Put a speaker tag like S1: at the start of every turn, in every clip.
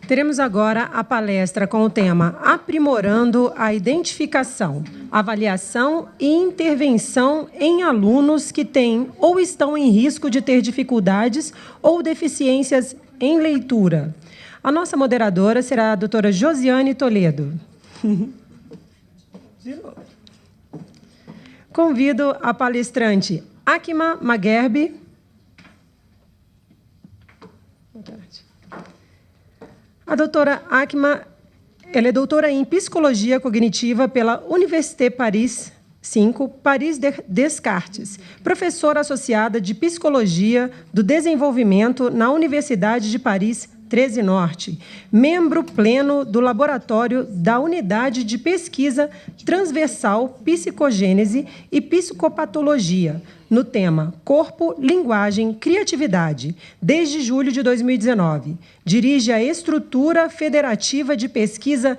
S1: Teremos agora a palestra com o tema Aprimorando a Identificação, Avaliação e Intervenção em alunos que têm ou estão em risco de ter dificuldades ou deficiências em leitura. A nossa moderadora será a doutora Josiane Toledo. Convido a palestrante Akima Maguerbe. Boa tarde. A doutora Akima, ela é doutora em Psicologia Cognitiva pela Université Paris 5, Paris Descartes, professora associada de Psicologia do Desenvolvimento na Universidade de Paris 13 Norte, membro pleno do Laboratório da Unidade de Pesquisa Transversal Psicogênese e Psicopatologia, no tema Corpo, Linguagem, Criatividade, desde julho de 2019. Dirige a Estrutura Federativa de Pesquisa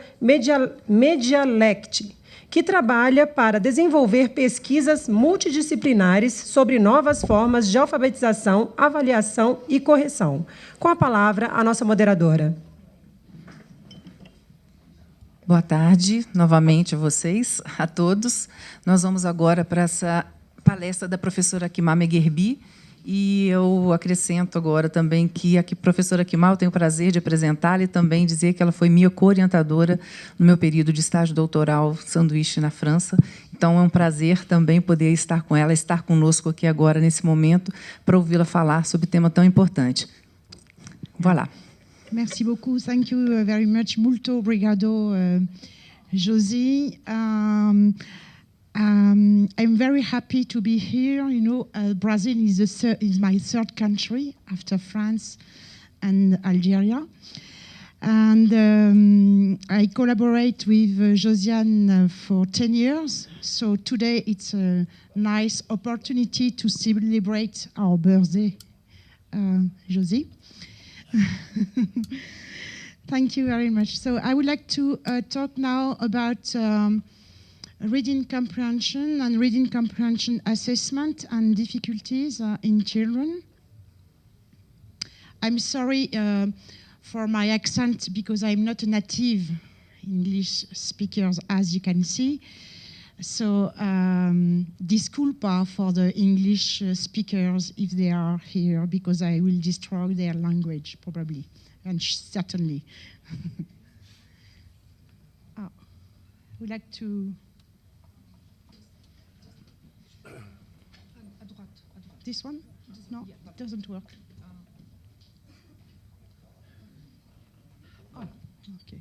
S1: Medialect, que trabalha para desenvolver pesquisas multidisciplinares sobre novas formas de alfabetização, avaliação e correção. Com a palavra, a nossa moderadora.
S2: Boa tarde, novamente a vocês, a todos. Nós vamos agora para essa palestra da professora Akima Maguerbe, e eu acrescento agora também que a professora Akima, eu tenho o prazer de apresentá-la e também dizer que ela foi minha co-orientadora no meu período de estágio doutoral sanduíche na França. Então, é um prazer também poder estar com ela, estar conosco aqui agora, nesse momento, para ouvi-la falar sobre tema tão importante. Voilà.
S3: Merci beaucoup. Thank you very much. Muito obrigado, Josie. I'm very happy to be here. You know, Brazil is my third country after France and Algeria. And I collaborate with Josiane for 10 years. So today it's a nice opportunity to celebrate our birthday, Josie. Thank you very much. So I would like to talk now about reading comprehension and reading comprehension assessment and difficulties in children. I'm sorry for my accent because I'm not a native English speaker, as you can see. So disculpa for the English speakers if they are here, because I will destroy their language probably, and certainly. I would like to... This one? No, it doesn't work. Oh, okay.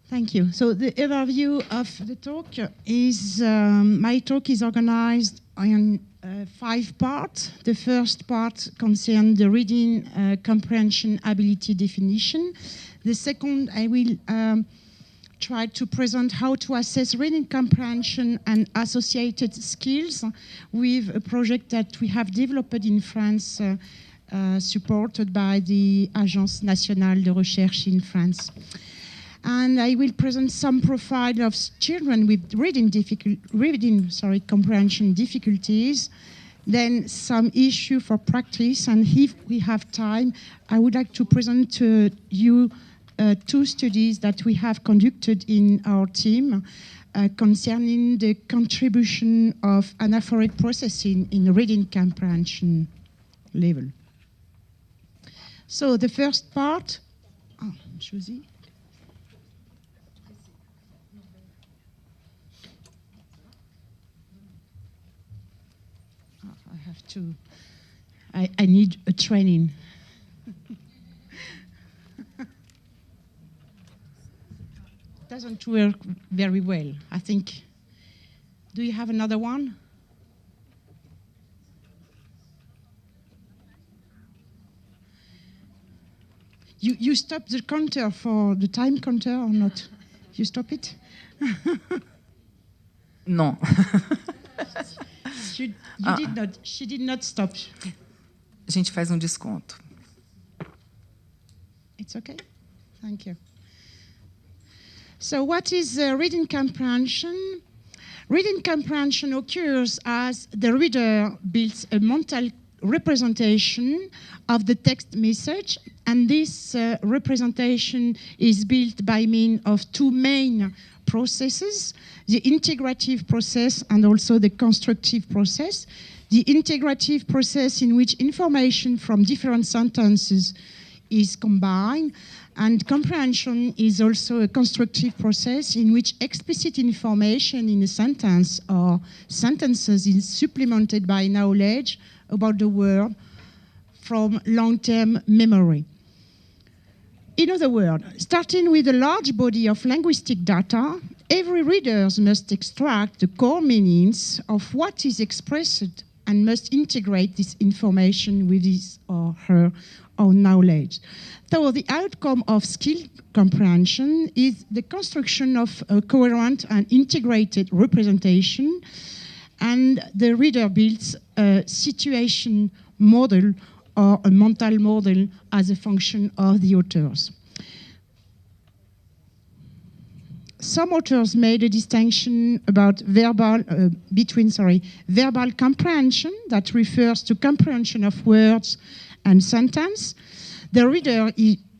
S3: Thank you. So the overview of the talk is, my talk is organized in 5 parts. The first part concerns the reading comprehension ability definition. The second, I will try to present how to assess reading comprehension and associated skills with a project that we have developed in France, supported by the Agence Nationale de Recherche in France. And I will present some profile of children with reading comprehension difficulties, then some issue for practice, and if we have time, I would like to present to you 2 studies that we have conducted in our team concerning the contribution of anaphoric processing in reading comprehension level. So the first part, Josie. I have to, I need a training. Doesn't work very well, I think. Do you have another one? You stop the counter for the time counter or not? You stop it?
S2: No.
S3: She did not stop.
S2: A gente faz desconto.
S3: It's okay? Thank you. So what is reading comprehension? Reading comprehension occurs as the reader builds a mental representation of the text message, and this representation is built by means of two main processes, the integrative process and also the constructive process. The integrative process in which information from different sentences is combined, and comprehension is also a constructive process in which explicit information in a sentence or sentences is supplemented by knowledge about the world from long-term memory. In other words, starting with a large body of linguistic data, every reader must extract the core meanings of what is expressed and must integrate this information with his or her own knowledge. So the outcome of skilled comprehension is the construction of a coherent and integrated representation, and the reader builds a situation model or a mental model as a function of the authors. Some authors made a distinction about verbal comprehension that refers to comprehension of words and sentence. The reader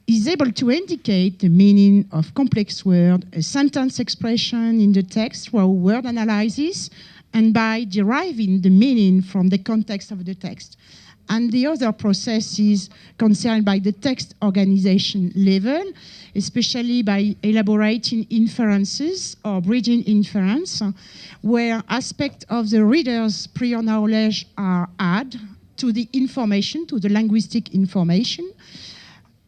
S3: is able to indicate the meaning of complex word, a sentence expression in the text through word analysis, and by deriving the meaning from the context of the text. And the other process is concerned by the text organization level, especially by elaborating inferences or bridging inference, where aspects of the reader's prior knowledge are added to the information, to the linguistic information.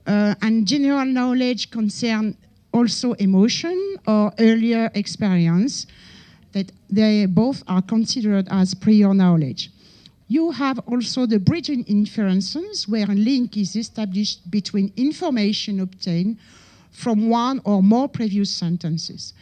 S3: And general knowledge concern also emotion or earlier experience, that they both are considered as prior knowledge. You have also the bridging inferences, where a link is established between information obtained from one or more previous sentences.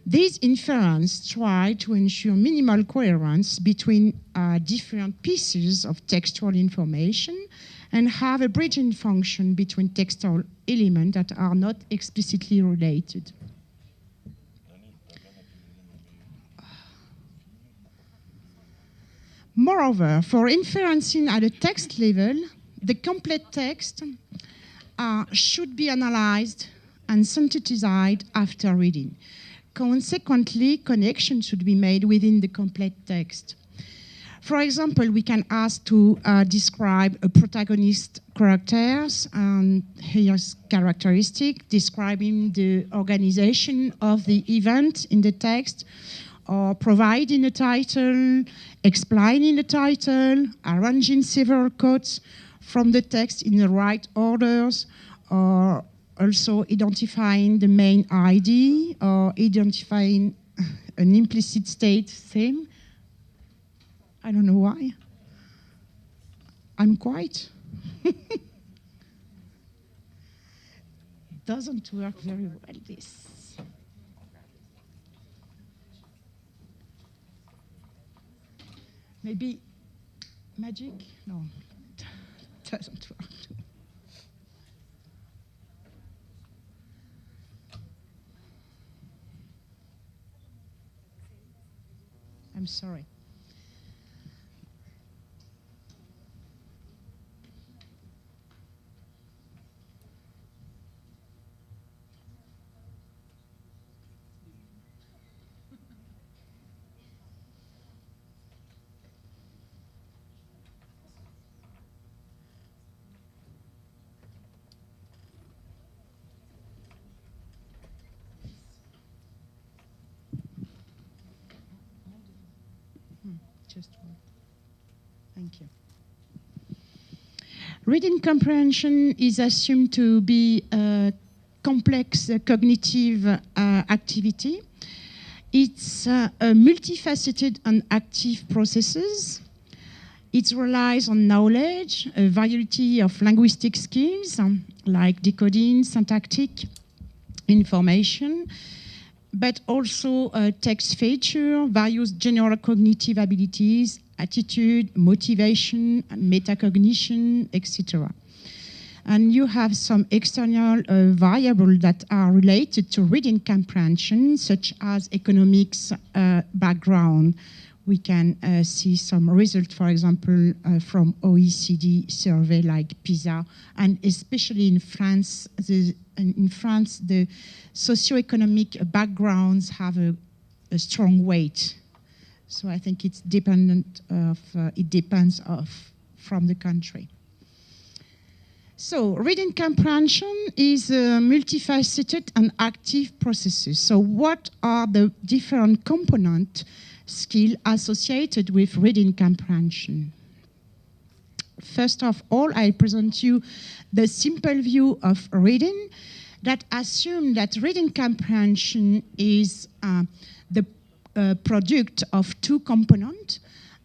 S3: These inferences try to ensure minimal coherence between different pieces of textual information and have a bridging function between textual elements that are not explicitly related. Moreover, for inferencing at a text level, the complete text should be analyzed and synthesized after reading. Consequently, connections should be made within the complete text. For example, we can ask to describe a protagonist characters, and here's characteristic, describing the organization of the event in the text, or providing a title, explaining the title, arranging several quotes from the text in the right orders, or also identifying the main ID, or identifying an implicit state theme. I don't know why. I'm quiet. It doesn't work very well, this. Maybe magic? No, it doesn't work. I'm sorry. Just one. Thank you. Reading comprehension is assumed to be a complex cognitive activity. It's a multifaceted and active processes. It relies on knowledge, a variety of linguistic skills like decoding, syntactic information, but also text feature, various general cognitive abilities, attitude, motivation, metacognition, etc. And you have some external variables that are related to reading comprehension, such as economics background, we can see some results, for example, from OECD survey like PISA, and especially in France. The socioeconomic backgrounds have a strong weight. So I think it's dependent of, it depends from the country. So reading comprehension is a multifaceted and active process. So what are the different component skills associated with reading comprehension? First of all, I present you the simple view of reading that assumes that reading comprehension is the product of two components.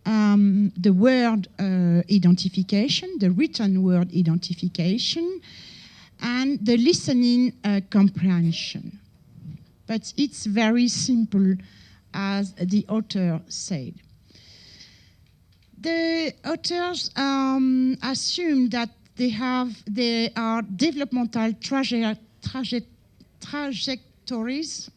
S3: The word identification, the written word identification, and the listening comprehension. But it's very simple, as the author said. The authors assume that they are developmental trajectories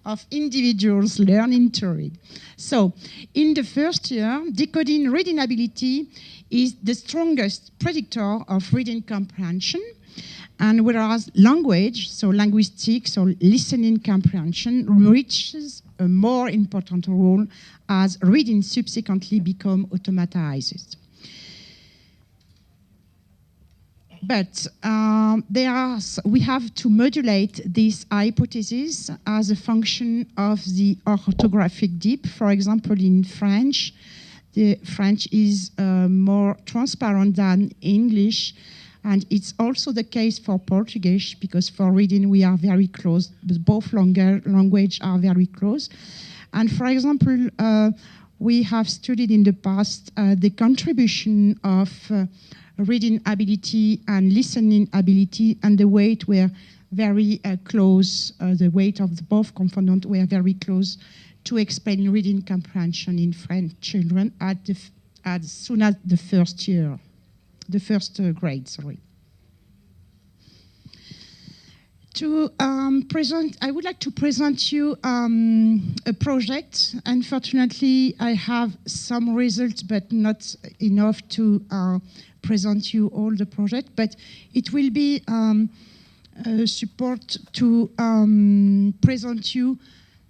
S3: of individuals learning to read. So, in the first year, decoding reading ability is the strongest predictor of reading comprehension, and whereas language, so linguistics or listening comprehension, reaches a more important role as reading subsequently become automatized. But we have to modulate this hypothesis as a function of the orthographic depth. For example, in French, the French is more transparent than English, and it's also the case for Portuguese, because for reading we are very close, but both languages are very close. And for example, we have studied in the past the contribution of reading ability and listening ability, and the weight were very close. The weight of the both components were very close to explain reading comprehension in French children as soon as the first year, the first grade. Sorry. I would like to present you a project. Unfortunately, I have some results, but not enough to present you all the project, but it will be support to present you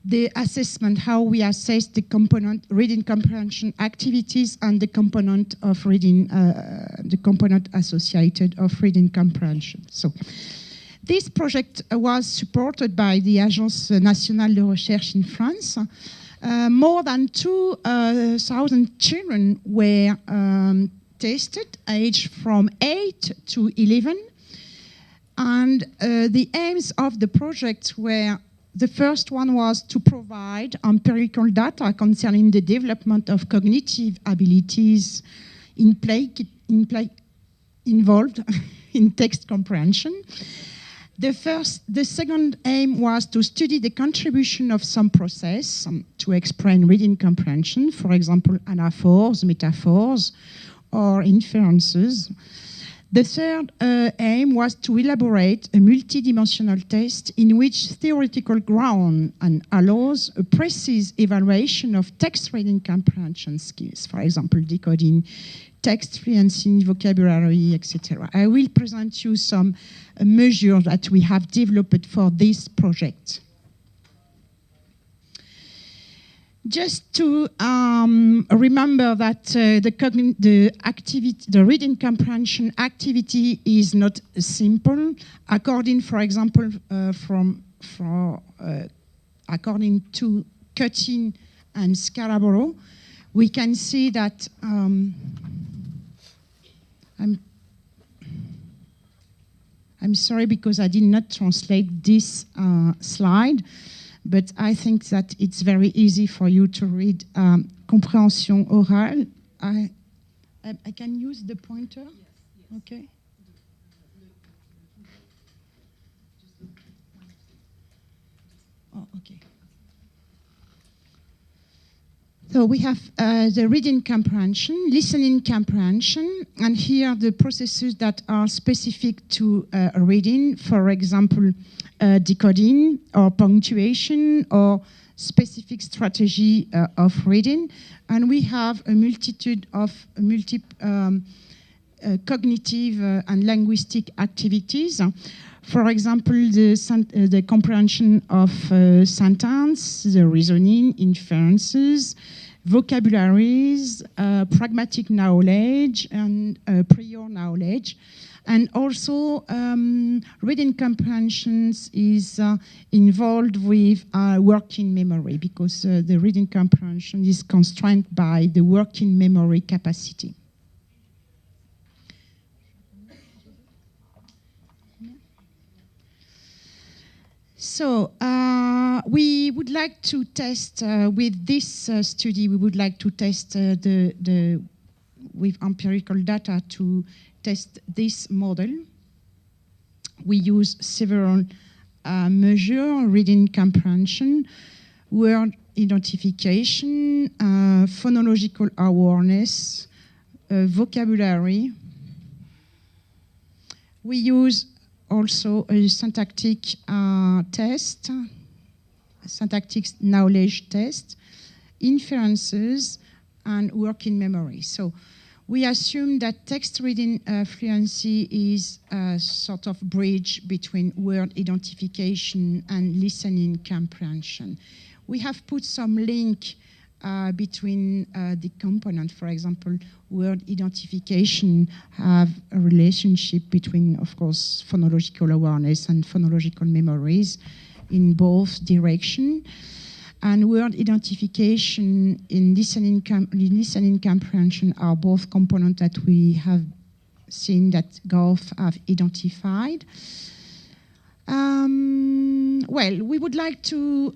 S3: the assessment, how we assess the component reading comprehension activities and the component of reading, the component associated of reading comprehension. So this project was supported by the Agence Nationale de Recherche in France. More than 2,000 children were tested, aged from 8 to 11. And the aims of the project were, the first one was to provide empirical data concerning the development of cognitive abilities involved in text comprehension. The second aim was to study the contribution of some process to explain reading comprehension, for example, anaphors, metaphors, or inferences. The third aim was to elaborate a multidimensional test in which theoretical ground and allows a precise evaluation of text reading comprehension skills, for example, decoding, text fluency, vocabulary, etc. I will present you some measures that we have developed for this project. Just to remember that the reading comprehension activity is not simple. According, for example, according to Cutting and Scalabro, we can see that I'm sorry because I did not translate this slide. But I think that it's very easy for you to read compréhension orale. I can use the pointer? Yes. Okay. Oh, okay. So we have the reading comprehension, listening comprehension, and here the processes that are specific to reading, for example, decoding or punctuation or specific strategy of reading, and we have a multitude of cognitive and linguistic activities. For example, the comprehension of sentence, the reasoning, inferences, vocabularies, pragmatic knowledge, and prior knowledge. And also, reading comprehensions is involved with working memory, because the reading comprehension is constrained by the working memory capacity. So we would like to test with this study. We would like to test with empirical data to test this model. We use several measures: reading comprehension, word identification, phonological awareness, vocabulary. We use also a syntactic test, a syntactic knowledge test, inferences, and working memory. So we assume that text reading fluency is a sort of bridge between word identification and listening comprehension. We have put some link between the component. For example, word identification have a relationship between, of course, phonological awareness and phonological memories in both directions. And word identification in listening comprehension are both components that we have seen that Golf have identified. Well, we would like to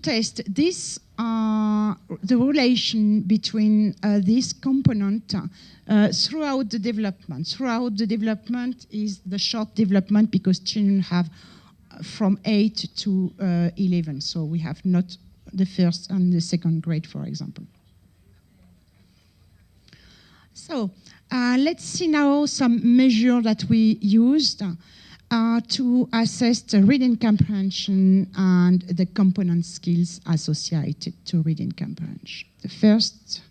S3: test this, the relation between this component throughout the development. Throughout the development is the short development, because children have from 8 to 11. So we have not the first and the second grade, for example. So let's see now some measures that we used to assess the reading comprehension and the component skills associated to reading comprehension. The first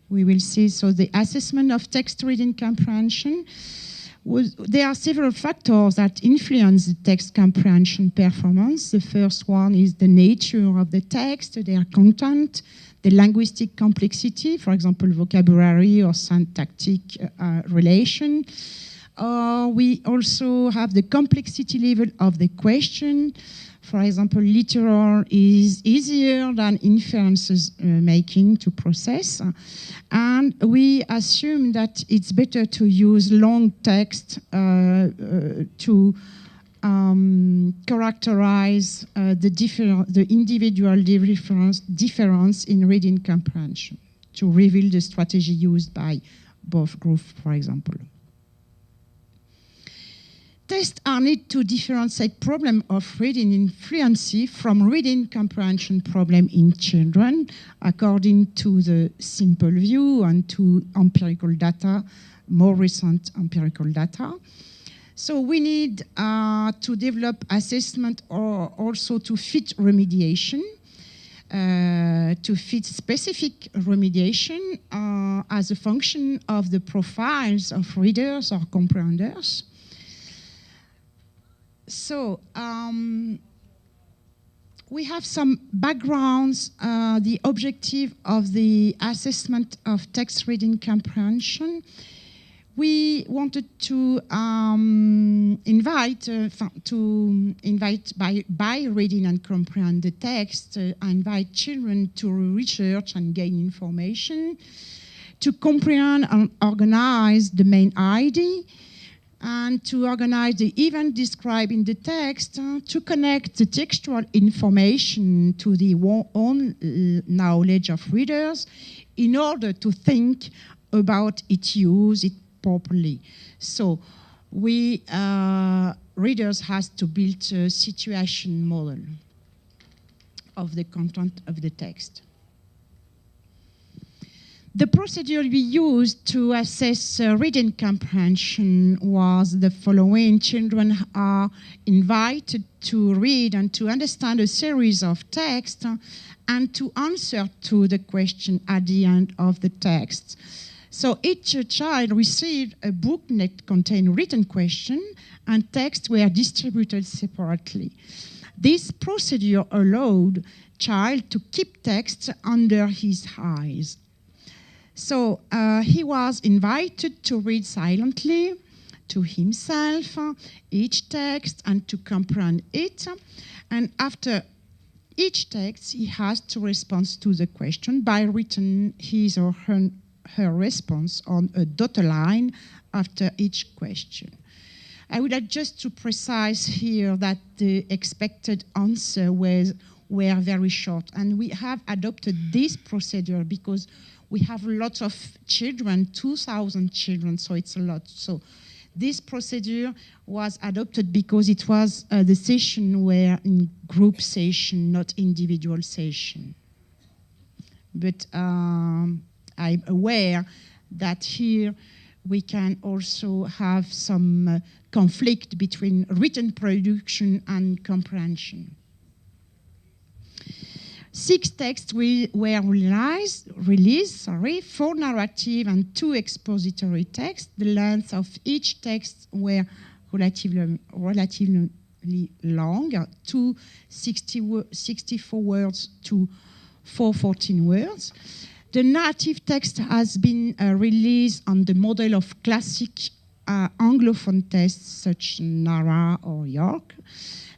S3: we will see, so the assessment of text reading comprehension. There are several factors that influence the text comprehension performance. The first one is the nature of the text, their content, the linguistic complexity, for example, vocabulary or syntactic relation. We also have the complexity level of the question. For example, literal is easier than inferences making to process. And we assume that it's better to use long text to characterize the individual difference in reading comprehension, to reveal the strategy used by both groups, for example. Tests are needed to differentiate problem of reading in fluency from reading comprehension problem in children, according to the simple view and to empirical data, more recent empirical data. So we need to develop assessment or also to fit remediation, to fit specific remediation as a function of the profiles of readers or comprehenders. So we have some backgrounds. The objective of the assessment of text reading comprehension. We wanted to invite by reading and comprehend the text, invite children to research and gain information, to comprehend and organize the main idea, and to organize the event described in the text, to connect the textual information to the own knowledge of readers in order to think about its use it properly. So we readers has to build a situation model of the content of the text. The procedure we used to assess reading comprehension was the following. Children are invited to read and to understand a series of texts and to answer to the question at the end of the text. So each child received a booklet containing written questions and texts were distributed separately. This procedure allowed child to keep text under his eyes. So he was invited to read silently to himself each text and to comprehend it. And after each text, he has to respond to the question by writing his or her response on a dotted line after each question. I would like just to precise here that the expected answer were very short. And we have adopted this procedure because we have lots of children, 2,000 children, so it's a lot. So this procedure was adopted because it was the session were in group session, not individual session. But I'm aware that here we can also have some conflict between written production and comprehension. 6 texts were released, 4 narrative and 2 expository texts. The length of each text were relatively long, 264 words to 414 words. The narrative text has been released on the model of classic Anglophone tests such as NARA or York.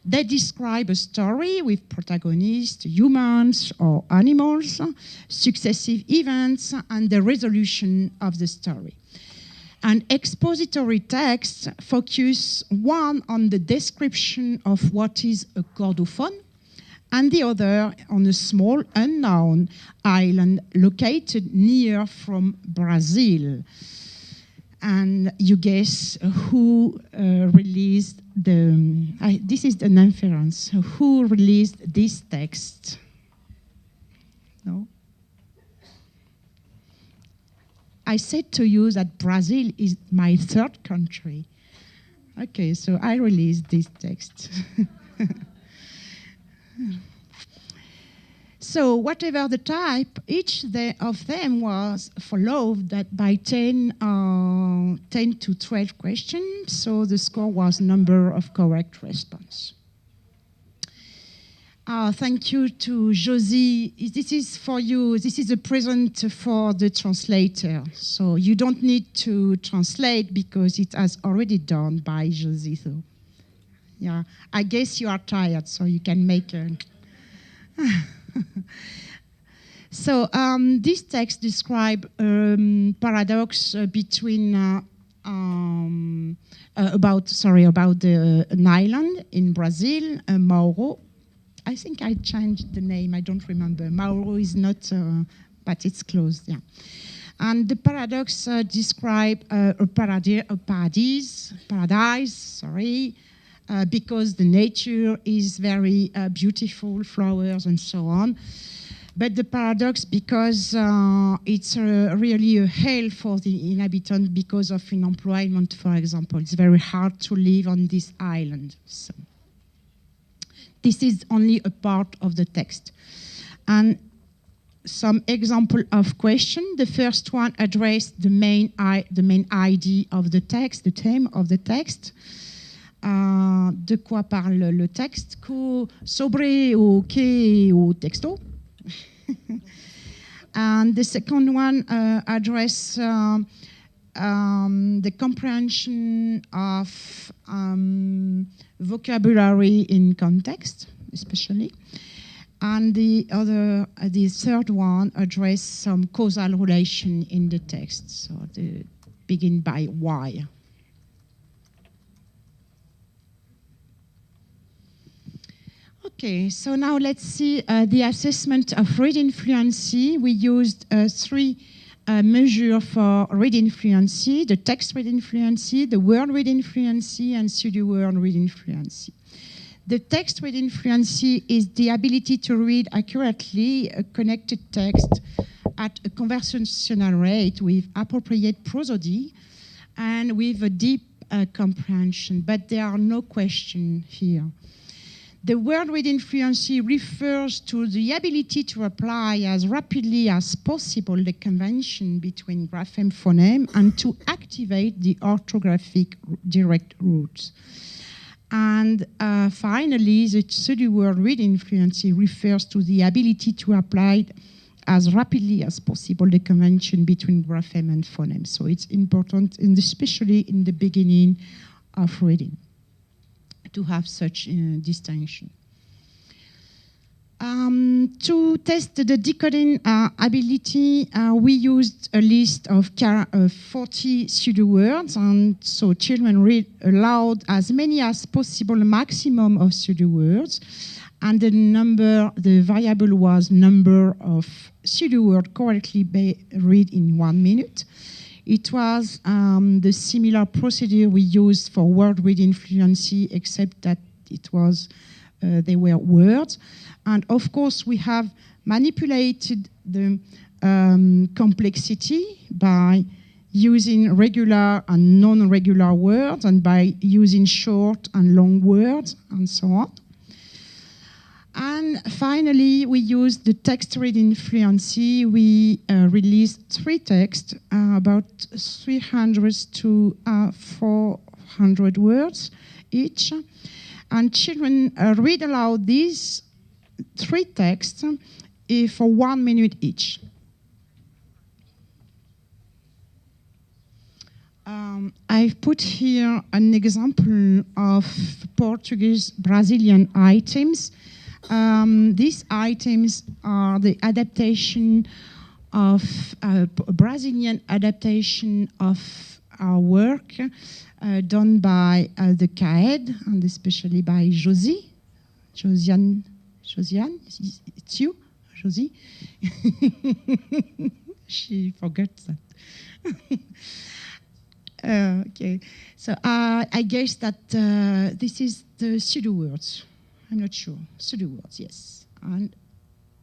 S3: They describe a story with protagonists, humans or animals, successive events, and the resolution of the story. And expository texts focus one on the description of what is a cordophone, and the other on a small unknown island located near from Brazil. And you guess who released this is an inference. Who released this text? No? I said to you that Brazil is my 3rd country. Okay, so I released this text. So whatever the type, each of them was followed by 10 to 12 questions. So the score was number of correct response. Thank you to Josie. This is for you. This is a present for the translator. So you don't need to translate because it has already done by Josie. So yeah, I guess you are tired, so you can make a... So this text describes paradox between about an island in Brazil, Mauro. I think I changed the name. I don't remember. Mauro is not, but it's close. Yeah. And the paradox describes a paradise. Because the nature is very beautiful, flowers and so on. But the paradox, because it's really a hell for the inhabitant because of unemployment, for example. It's very hard to live on this island. So this is only a part of the text. And some example of question. The first one addressed the main idea of the text, the theme of the text. De quoi parle le texte? Sobre o que o texto? And the second one address the comprehension of vocabulary in context, especially. And the third one address some causal relation in the text. So they begin by why. Okay, so now let's see the assessment of reading fluency. We used 3 measures for reading fluency: the text reading fluency, the word reading fluency, and pseudo-word reading fluency. The text reading fluency is the ability to read accurately a connected text at a conversational rate with appropriate prosody and with a deep comprehension, but there are no questions here. The word reading fluency refers to the ability to apply as rapidly as possible the convention between grapheme phoneme and to activate the orthographic direct roots. And finally, the pseudo-word reading fluency refers to the ability to apply as rapidly as possible the convention between grapheme and phoneme. So it's important, and especially in the beginning of reading, to have such distinction. To test the decoding ability, we used a list of 40 pseudo words, and so children read aloud as many as possible, a maximum of pseudo words, and the variable was number of pseudo words correctly read in 1 minute. It was the similar procedure we used for word reading fluency, except that it was they were words. And of course, we have manipulated the complexity by using regular and non-regular words, and by using short and long words, and so on. And finally, we used the text reading fluency. We released 3 texts, about 300 to 400 words each. And children read aloud these 3 texts for 1 minute each. I've put here an example of Portuguese Brazilian items. These items are the adaptation of Brazilian adaptation of our work done by the CAED, and especially by Josiane, it's you, Josie? She forgets that. Okay, so I guess that this is the pseudo words. I'm not sure. Pseudo words, yes, and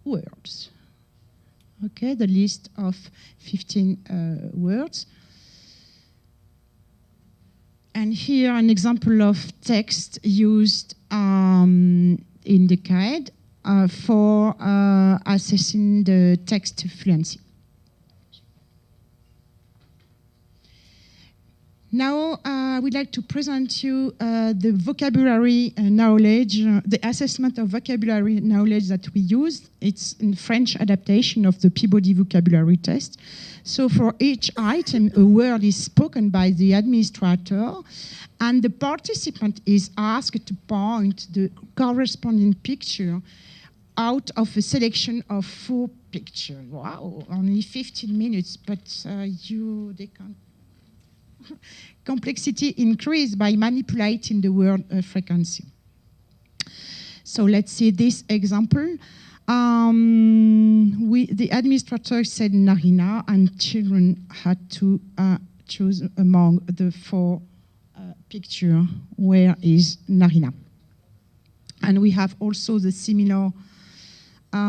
S3: words. Okay, the list of 15 words. And here an example of text used in the CAED for assessing the text fluency. Now, I would like to present you the vocabulary knowledge, the assessment of vocabulary knowledge that we used. It's in French adaptation of the Peabody vocabulary test. So for each item, a word is spoken by the administrator, and the participant is asked to point the corresponding picture out of a selection of 4 pictures. Wow, only 15 minutes, but they can't. Complexity increased by manipulating the word frequency. So let's see this example. The administrator said Narina, and children had to choose among the 4 pictures where is Narina. And we have also the similar. We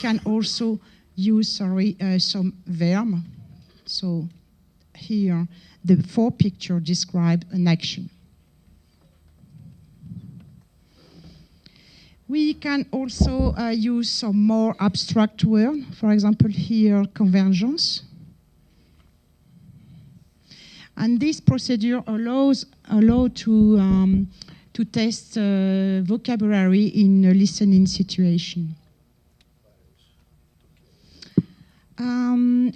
S3: can also use some verb. So here, the 4 pictures describe an action. We can also use some more abstract words. For example, here, convergence. And this procedure allows to test vocabulary in a listening situation.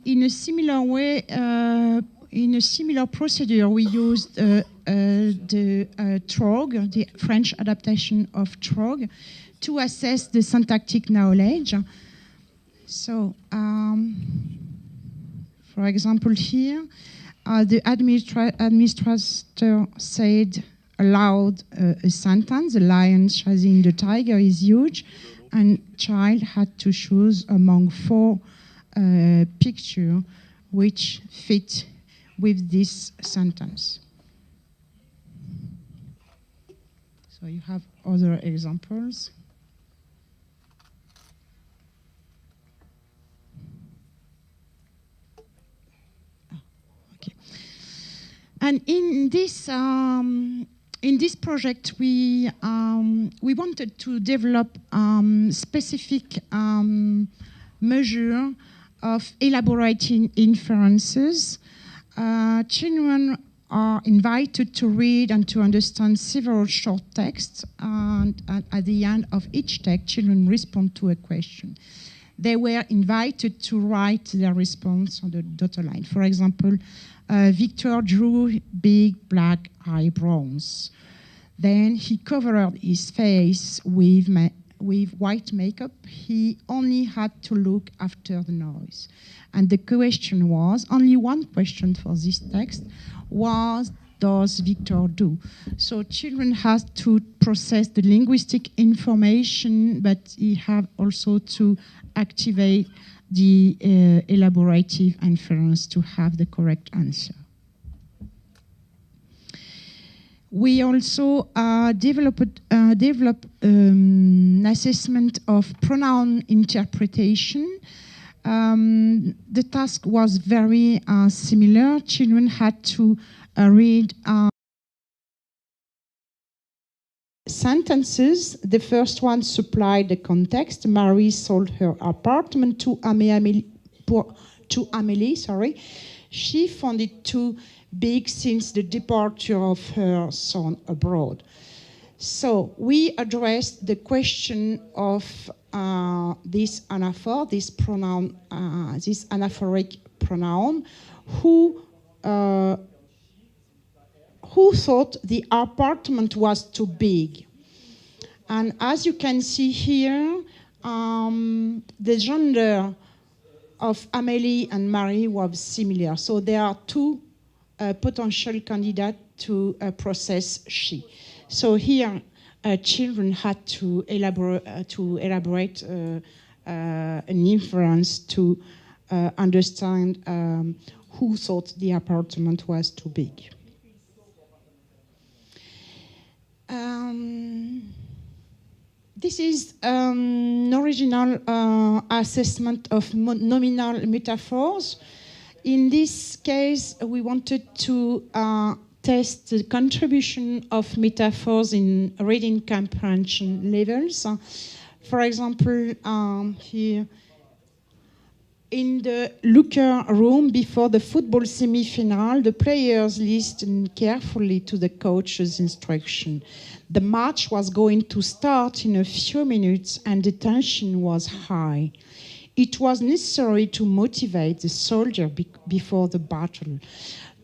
S3: In a similar way, in a similar procedure, we used the TROG, the French adaptation of TROG, to assess the syntactic knowledge. So, for example, here, the administrator said aloud a sentence: "The lion chasing the tiger is huge," and child had to choose among 4 picture which fit with this sentence. So you have other examples. And in this project, we wanted to develop specific measure of elaborating inferences. Children are invited to read and to understand several short texts, and at the end of each text, children respond to a question. They were invited to write their response on the dotted line. For example, Victor drew big black eyebrows. Then he covered his face with white makeup. He only had to look after the noise. And the question was, only one question for this text, what does Victor do? So children had to process the linguistic information, but he had also to activate the elaborative inference to have the correct answer. We also developed an assessment of pronoun interpretation. The task was very similar. Children had to read sentences. The first one supplied the context. Marie sold her apartment to Amélie. She found it too big since the departure of her son abroad. So we addressed the question of this anaphor, this pronoun, this anaphoric pronoun, who thought the apartment was too big. And as you can see here, the gender of Amélie and Marie was similar. So there are two potential candidates to process she. So here, children had to elaborate an inference to understand who thought the apartment was too big. This is an original assessment of nominal metaphors. In this case, we wanted to test the contribution of metaphors in reading comprehension levels. For example, here, in the locker room before the football semi-final, the players listened carefully to the coach's instruction. The match was going to start in a few minutes and the tension was high. It was necessary to motivate the soldier before the battle.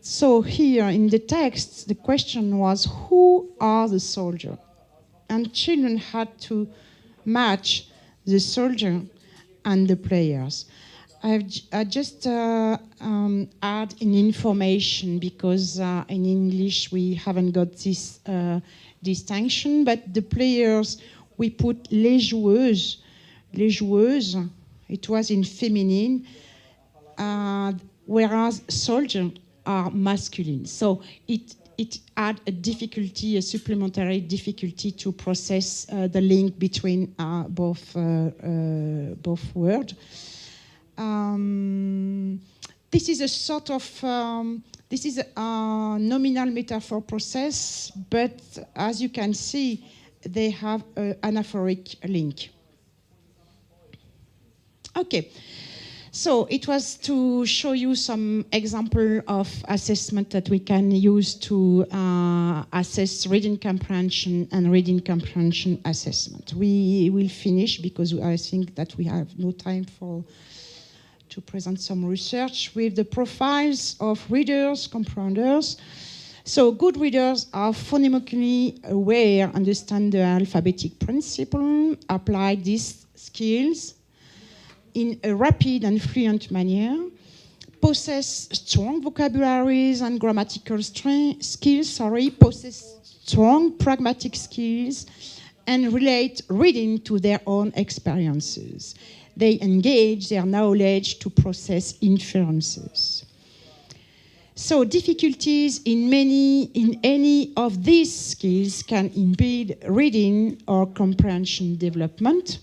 S3: So here in the text, the question was, who are the soldiers? And children had to match the soldier and the players. I just add an information because in English we haven't got this distinction, but the players, we put les joueuses, it was in feminine, whereas soldiers are masculine. So it add a difficulty, a supplementary difficulty to process the link between both words. This is a sort of, this is a nominal metaphor process, but as you can see, they have an anaphoric link. Okay, so it was to show you some example of assessment that we can use to assess reading comprehension and reading comprehension assessment. We will finish because I think that we have no time to present some research with the profiles of readers, comprehenders. So good readers are phonemically aware, understand the alphabetic principle, apply these skills in a rapid and fluent manner, possess strong vocabularies and grammatical skills, possess strong pragmatic skills, and relate reading to their own experiences. They engage their knowledge to process inferences. So difficulties in any of these skills can impede reading or comprehension development.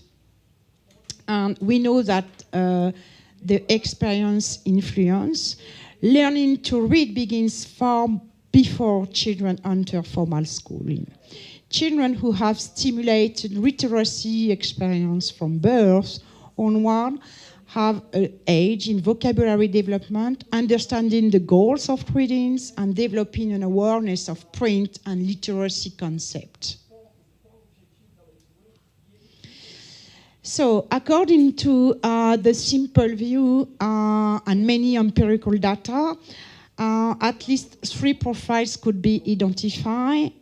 S3: And we know that the experience influence. Learning to read begins far before children enter formal schooling. Children who have stimulated literacy experience from birth onward have an age in vocabulary development, understanding the goals of readings, and developing an awareness of print and literacy concept. So, according to the simple view and many empirical data, at least 3 profiles could be identified.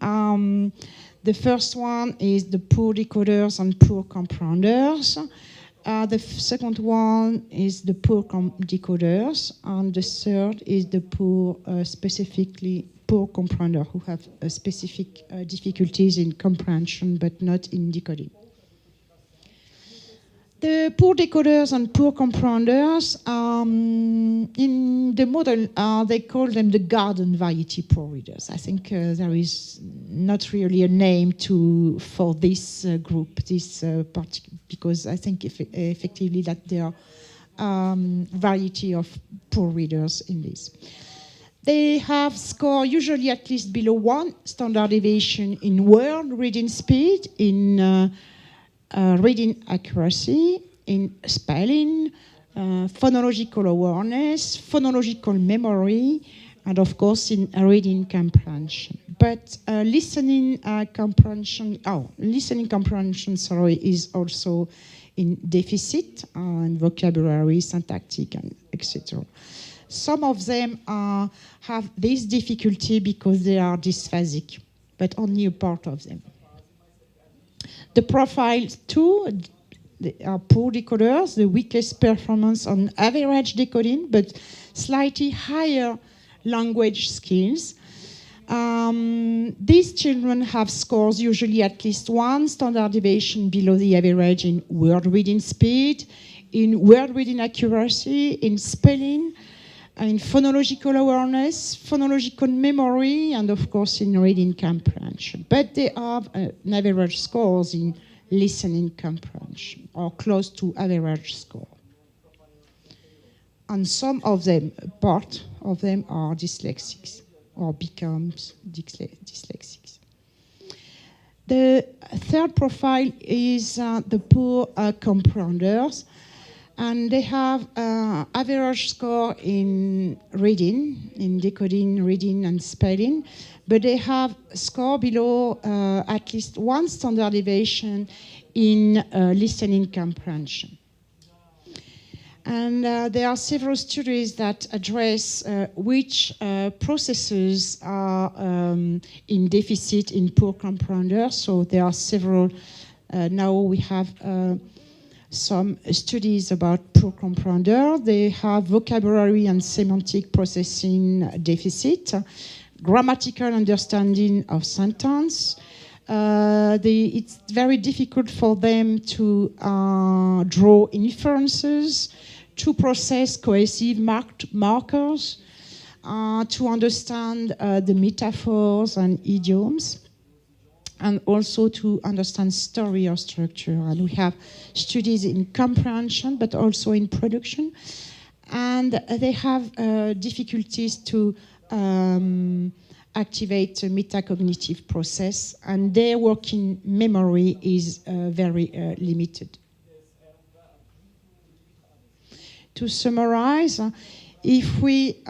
S3: The first one is the poor decoders and poor comprehenders. The second one is the poor decoders, and the third is the poor, specifically poor comprehender, who have specific difficulties in comprehension but not in decoding. The poor decoders and poor comprehenders, in the model, they call them the garden variety poor readers. I think there is not really a name for this group, because I think effectively that there are variety of poor readers in this. They have score usually at least below 1 standard deviation in word reading speed, in reading accuracy, in spelling, phonological awareness, phonological memory, and of course in reading comprehension. But listening comprehension is also in deficit in vocabulary, syntactic, and etc. Some of them have this difficulty because they are dysphasic, but only a part of them. The profile 2, they are poor decoders, the weakest performance on average decoding, but slightly higher language skills. These children have scores usually at least 1 standard deviation below the average in word reading speed, in word reading accuracy, in spelling, in phonological awareness, phonological memory, and of course in reading comprehension. But they have an average scores in listening comprehension, or close to average score. And some of them, part of them, are dyslexics, or becomes dyslexics. The third profile is the poor comprehenders. And they have average score in reading, in decoding, reading, and spelling, but they have score below at least 1 standard deviation in listening comprehension. And there are several studies that address which processes are in deficit in poor comprehenders. So there are several, now we have some studies about poor comprehender. They have vocabulary and semantic processing deficit, grammatical understanding of sentence. It's very difficult for them to draw inferences, to process cohesive markers, to understand the metaphors and idioms, and also to understand story or structure. And we have studies in comprehension, but also in production. And they have difficulties to activate the metacognitive process, and their working memory is very limited. To summarize, if we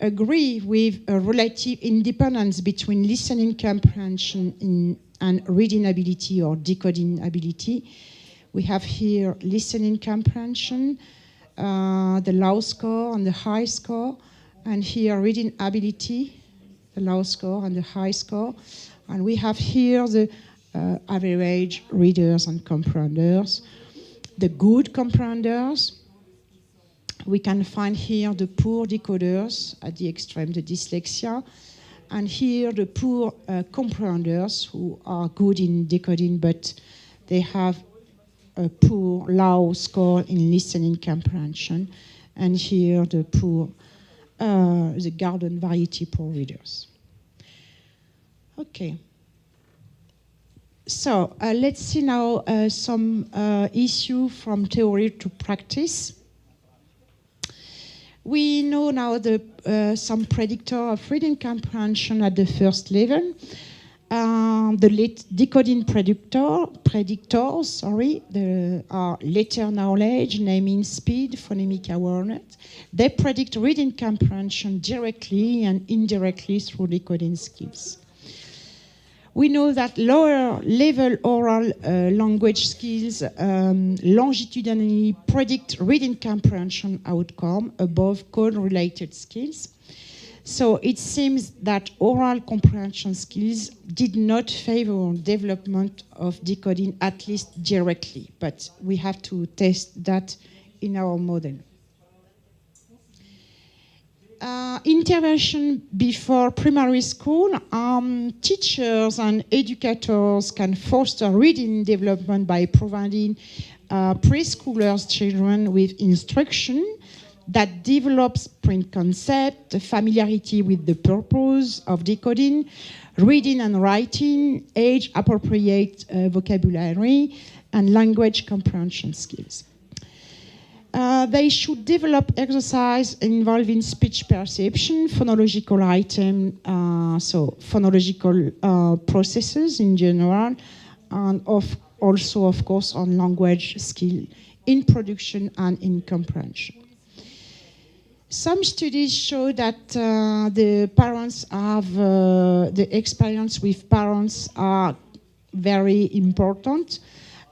S3: agree with a relative independence between listening comprehension and reading ability or decoding ability, we have here listening comprehension, the low score and the high score, and here reading ability, the low score and the high score, and we have here the average readers and comprehenders, the good comprehenders. We can find here the poor decoders at the extreme, the dyslexia, and here the poor comprehenders who are good in decoding, but they have a poor low score in listening comprehension, and here the poor the garden variety poor readers. Okay. So let's see now some issue from theory to practice. We know now some predictor of reading comprehension at the first level. The decoding predictors are letter knowledge, naming speed, phonemic awareness. They predict reading comprehension directly and indirectly through decoding skills. We know that lower level oral language skills longitudinally predict reading comprehension outcome above code-related skills. So it seems that oral comprehension skills did not favor development of decoding, at least directly, but we have to test that in our model. Intervention before primary school, teachers and educators can foster reading development by providing preschoolers children with instruction that develops print concept, familiarity with the purpose of decoding, reading and writing, age-appropriate vocabulary, and language comprehension skills. They should develop exercise involving speech perception, phonological item, so phonological processes in general, and also, of course, on language skill in production and in comprehension. Some studies show that the parents have the experience with parents are very important.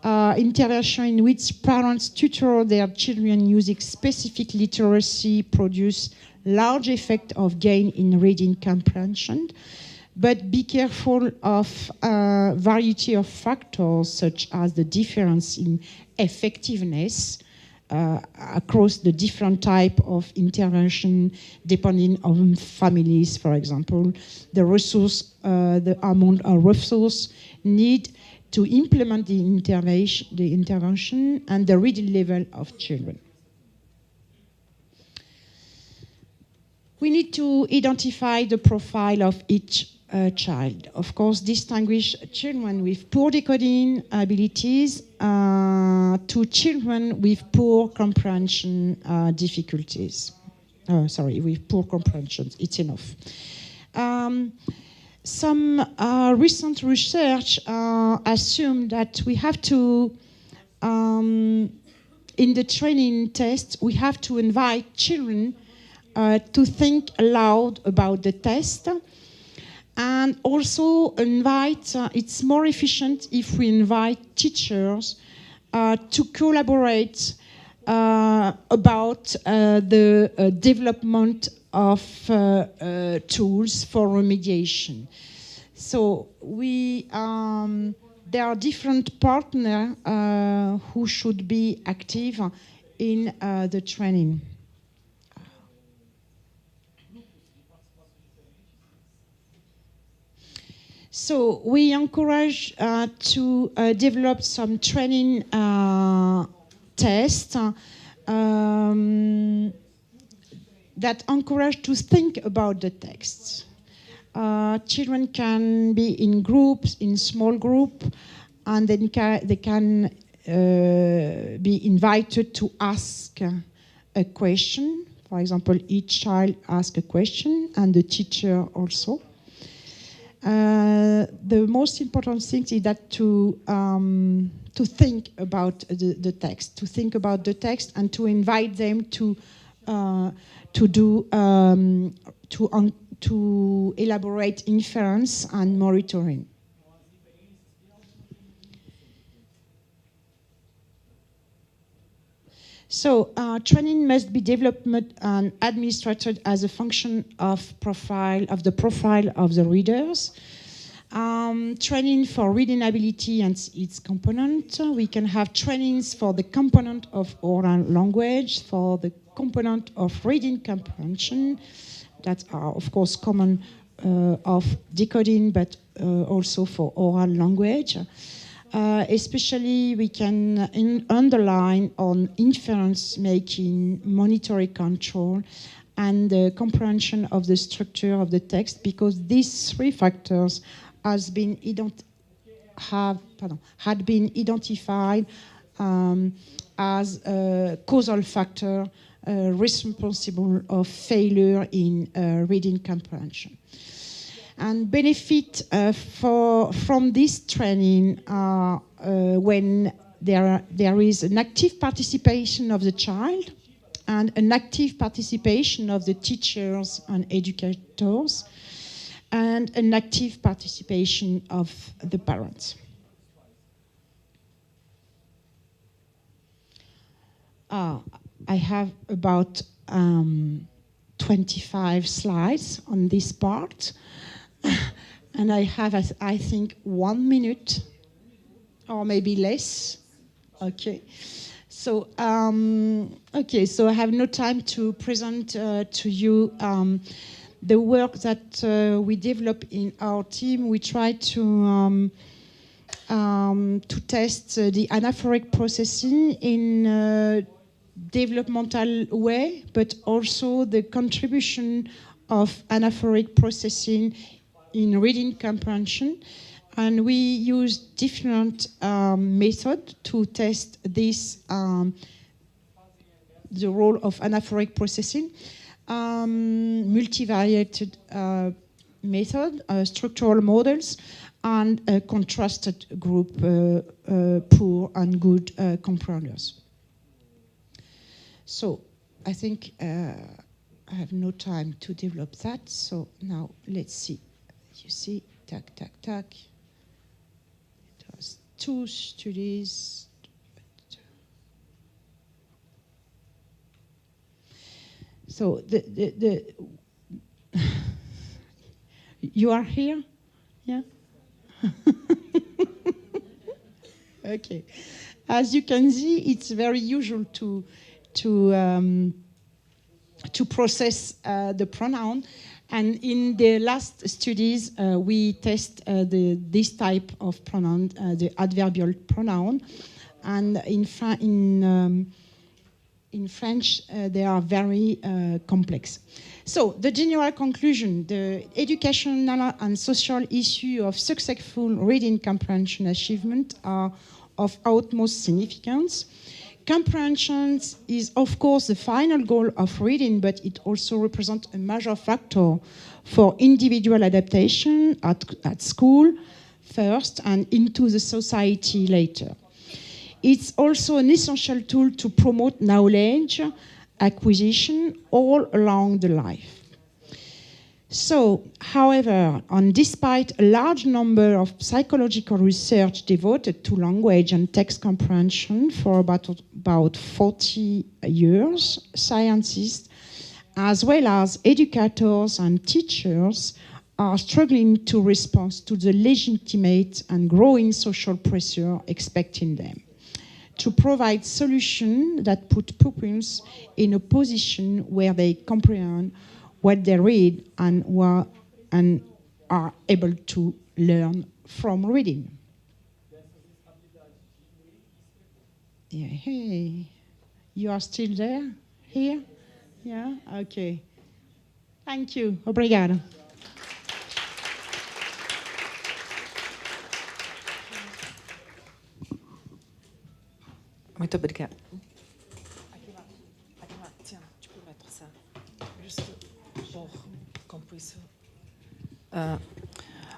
S3: Intervention in which parents tutor their children using specific literacy produce large effect of gain in reading comprehension, but be careful of variety of factors such as the difference in effectiveness across the different type of intervention depending on families, for example, the resource, the amount of resource need to implement the intervention and the reading level of children. We need to identify the profile of each child. Of course, distinguish children with poor decoding abilities to children with poor comprehension difficulties. With poor comprehension, it's enough. Some recent research assume that we have to, in the training test, we have to invite children to think aloud about the test, and also invite, it's more efficient if we invite teachers to collaborate about the development of tools for remediation. So there are different partners who should be active in the training. So we encourage to develop some training tests that encourage to think about the texts. Children can be in groups, in small group, and then they can be invited to ask a question. For example, each child asks a question, and the teacher also. The most important thing is that to think about the text, and to invite them to elaborate inference and monitoring. So training must be developed and administered as a function of the profile of the readers. Training for reading ability and its component. We can have trainings for the component of oral language, for the component of reading comprehension, that are of course common of decoding, but also for oral language. Especially we can underline on inference making, monitoring control, and the comprehension of the structure of the text, because these three factors had been identified as a causal factor responsible of failure in reading comprehension. And benefit from this training when there is an active participation of the child and an active participation of the teachers and educators, and an active participation of the parents. I have about 25 slides on this part, and I have, I think, 1 minute, or maybe less. Okay. So, so I have no time to present to you the work that we develop in our team. We try to test the anaphoric processing in a developmental way, but also the contribution of anaphoric processing in reading comprehension. And we use different methods to test this, the role of anaphoric processing. Multivariated method, structural models, and a contrasted group, poor and good comprehenders. So I think I have no time to develop that. So now let's see. You see, tac, tac, tac. It was 2 studies. So you are here? Yeah? Okay. As you can see, it's very usual to process the pronoun. And in the last studies, we test this type of pronoun, the adverbial pronoun. And in French, they are very complex. So the general conclusion, the educational and social issue of successful reading comprehension achievement are of utmost significance. Comprehension is, of course, the final goal of reading, but it also represents a major factor for individual adaptation at school first and into the society later. It's also an essential tool to promote knowledge acquisition all along the life. So, however, and despite a large number of psychological research devoted to language and text comprehension for about 40 years, scientists, as well as educators and teachers, are struggling to respond to the legitimate and growing social pressure expecting them to provide solutions that put pupils in a position where they comprehend what they read and are able to learn from reading. Yeah, hey, you are still there? Here? Yeah? Okay. Thank you. Obrigada.
S2: Muito obrigada. Aqui lá, tiens, tu peux mettre ça. Juste pour qu'on puisse.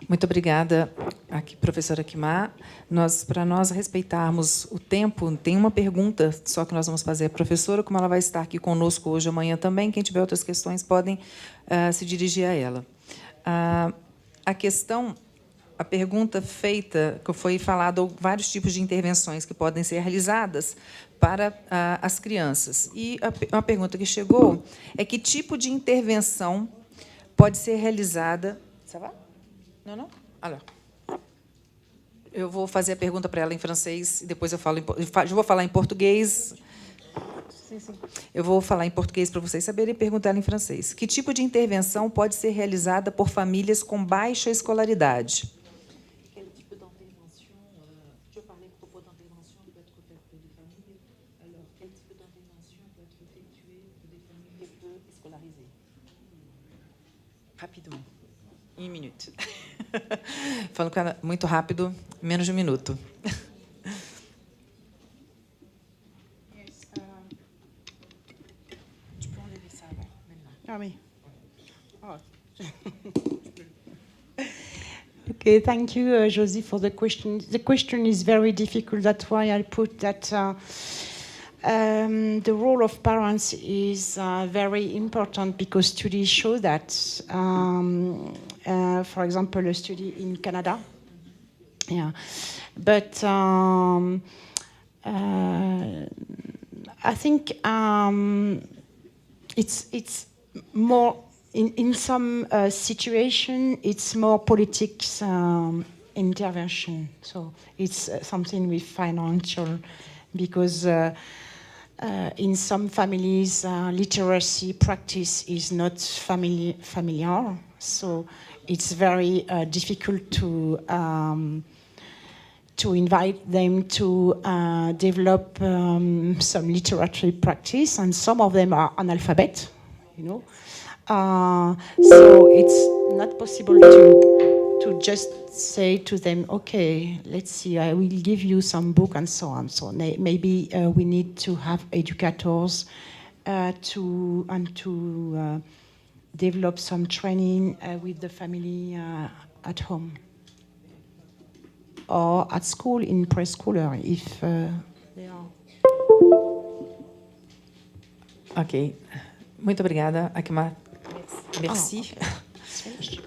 S2: Muito obrigada, aqui, professora Akimá. Para nós respeitarmos o tempo, tem uma pergunta só que nós vamos fazer à professora, como ela vai estar aqui conosco hoje e amanhã também. Quem tiver outras questões podem se dirigir a ela. A pergunta feita, que foi falado vários tipos de intervenções que podem ser realizadas para as crianças. E uma pergunta que chegou é que tipo de intervenção pode ser realizada... Ça va? Não? Alors. Eu vou fazer a pergunta para ela em francês e depois eu vou falar em português. Sim. Eu vou falar em português para vocês saberem e perguntar ela em francês. Que tipo de intervenção pode ser realizada por famílias com baixa escolaridade?
S4: Rapidement. Em 1 minuto. Falando com ela muito rápido, menos de 1 minuto.
S3: Ah oui. Oh.
S5: Okay, thank you, Josie, for the question. The question is very difficult. That's why I put that the role of parents is very important, because studies show that, for example, a study in Canada. Yeah, but I think it's more in some situation it's more politics intervention. So it's something with financial, because in some families literacy practice is not familiar. So it's very difficult to invite them to develop some literary practice, and some of them are analphabet, you know. So it's not possible to just say to them, okay, let's see, I will give you some book and so on. So maybe we need to have educators to develop some training with the family at home or at school, in preschooler, if they are.
S4: Ok. Muito obrigada, Akima. Merci.
S5: Oh, okay.